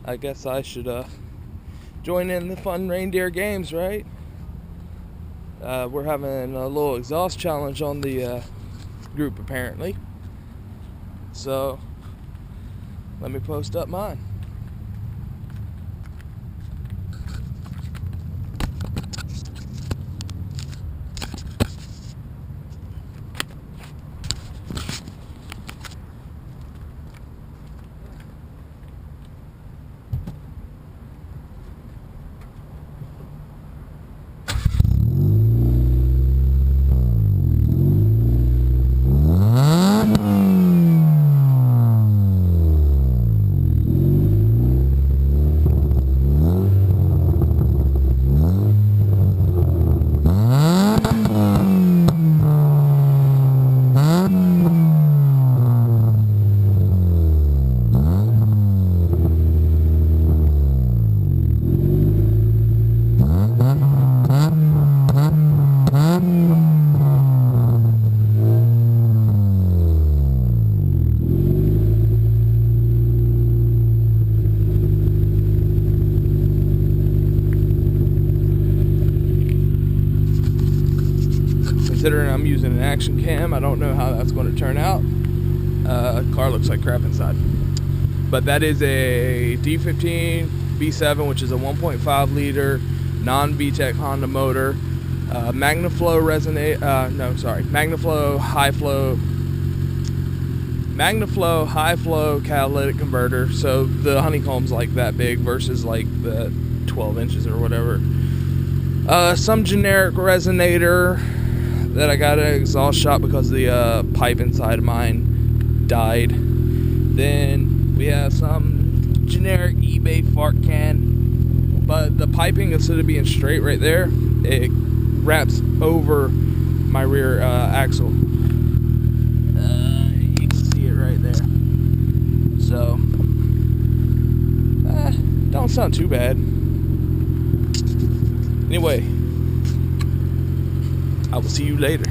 I guess I should join in the fun reindeer games, right? We're having a little exhaust challenge on the group apparently. So let me post up mine. Considering I'm using an action cam, I don't know how that's going to turn out. Car looks like crap inside. But that is a D15 V7, which is a 1.5 liter non-VTEC Honda motor. Magnaflow high flow catalytic converter. So the honeycomb's like that big versus like the 12 inches or whatever. Some generic resonator that I got an exhaust shot because the pipe inside of mine died. Then we have some generic eBay fart can, but the piping, instead of being straight right there, it wraps over my rear axle. You can see it right there. So don't sound too bad. Anyway, I will see you later.